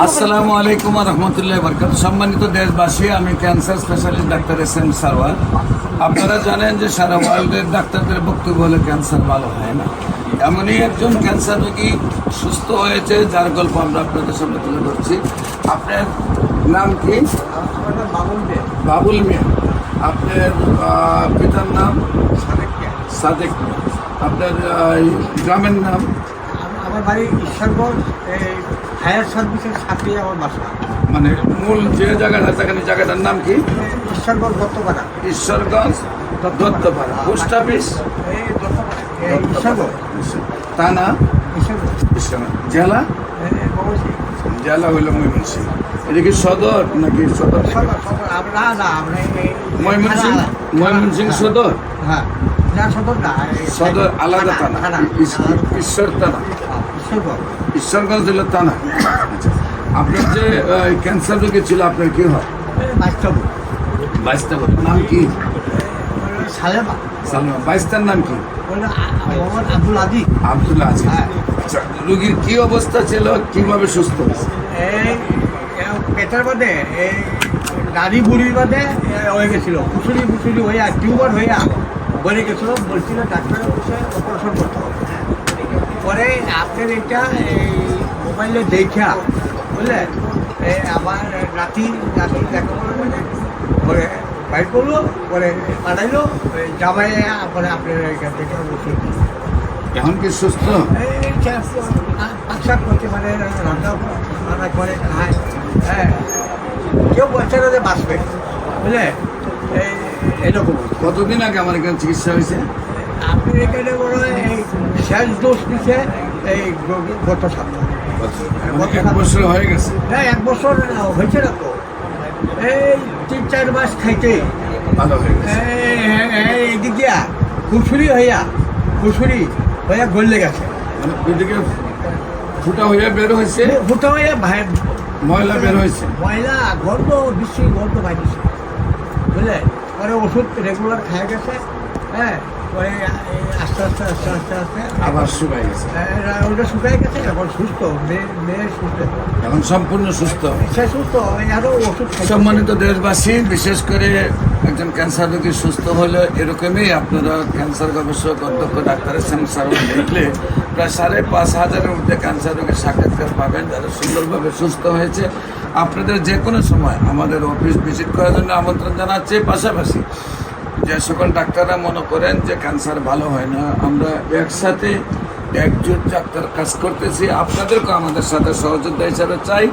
আসসালামু আলাইকুম রহমতুল্লাহ বরকাত। সম্মানিত দেশবাসী, আমি cancer specialist doctor SM Sarwar. আপনারা জানেন যে সারা ওয়ার্ল্ডের ডাক্তারদের বক্তব্য হলে ক্যান্সার ভালো হয় না। এমনই একজন ক্যান্সার রোগী সুস্থ হয়েছে, যার গল্প আমরা আপনাদের সামনে তুলে ধরছি। আপনার নাম কি? বাবুল মিয়া। আপনার পিতার নাম? সাদেক মিয়া। আপনার গ্রামের নাম? আমার বাড়ি ঈশ্বরগঞ্জ, এই ফায়ার সার্ভিসের সাথে আমার বাসা। মানে মূল যে জায়গাটা সেখানে জায়গাটার নাম কি? ঈশ্বরগঞ্জ দত্তপাড়া। ঈশ্বরগঞ্জ দত্তপাড়া। পোস্ট অফিস এই দত্তপাড়া, এই ঈশ্বরগঞ্জ। থানা ঈশ্বরগঞ্জ, ঈশ্বরগঞ্জ। জেলা? ময়মনসিংহ। জেলা হইল ময়মনসিংহ। এটা কি সদর নাকি সদর? সদর, সদর। আমরা না, আমরা এই ময়মনসিংহ। ময়মনসিংহ সদর? হ্যাঁ, না সদর না, সদর আলাদা থানা। ঈশ্বর থানা। ঈশ্বরগঞ্জ। ঈশ্বরগঞ্জ হলো থানা। আচ্ছা, আপনার যে ক্যান্সার রোগী ছিল, আপনার কি হয়? বাস্তব বাইশটা নাম কি? সালেমা। সালমা। বাইশটার নাম কি? মোহাম্মদ আব্দুল আদিক। আব্দুল্লাহ আজিজ। হ্যাঁ। আচ্ছা, রোগীর কি অবস্থা ছিল, কিভাবে সুস্থ হয়েছে? এই পেটের মধ্যে এই দাড়ি বুড়ির মধ্যে হয়ে গেছিল, ফুসুরি হইয়া টিউমার হইয়া বলে গেছিল। বলছিল ডাক্তারের বসে অপারেশন করতে হবে। পরে আপনার এটা এই মোবাইলে দেখা বুঝলেন, আমার নাতি দেখা বলে পরে বাইক করলো, পরে পাঠাইলো জামাই, পরে আপনার এখান থেকে ওষুধ এখন কি সুস্থ? পাকশাক করছে, মানে রান্না করে খায়। হ্যাঁ, কেউ বলছে না যে বাঁচবে, বুঝলে এরকম। কতদিন আগে আমার এখানে চিকিৎসা হয়েছে? আপনি এখানে বড় এই শেষ ডোজ দিচ্ছে এই গত সপ্তাহ। মানে 1 বছর হয়ে গেছে। না, 1 বছর হয়েছে না তো, এই 3-4 মাস খাইতে ভালো হয়ে গেছে। এইদিক দিয়া খুশুরি হইয়া গলে গেছে, মানে ওইদিকে ফুটা হয়ে বের হয়েছে, ফুটা হইয়া ময়লা বের হয়েছে। ময়লা গন্ধ, বিশ্রী গন্ধ বাইরেছে, বুঝলে। পরে ওষুধ রেগুলার খাওয়া গেছে। হ্যাঁ, পরে আস্তে আস্তে আবার শুকাই গেছে। ওটা শুকাই গেছে। এখন সুস্থ, মেয়ে সুস্থ, এখন সম্পূর্ণ সুস্থ। সে সুস্থ। আরও ওষুধ খাইছে। সম্মানিত দেশবাসী, বিশেষ করে একজন ক্যান্সার রোগী সুস্থ হলে এরকমই আপনারা ক্যান্সার গবেষক অধ্যক্ষ ডাক্তার SM সারওয়ার দেখলে প্রায় 5,500-এর মধ্যে ক্যান্সার রোগীর সাক্ষাৎকার পাবেন, যারা সুন্দরভাবে সুস্থ হয়েছে। আপনাদের যে কোনো সময় আমাদের অফিস ভিজিট করার জন্য আমন্ত্রণ জানাচ্ছি। পাশাপাশি যে সকল ডাক্তাররা মনে করেন যে ক্যান্সার ভালো হয় না, আমরা একসাথে একজোট ডাক্তার কাজ করতেছি, আপনাদেরকেও আমাদের সাথে সহযোদ্ধা হিসাবে চাই।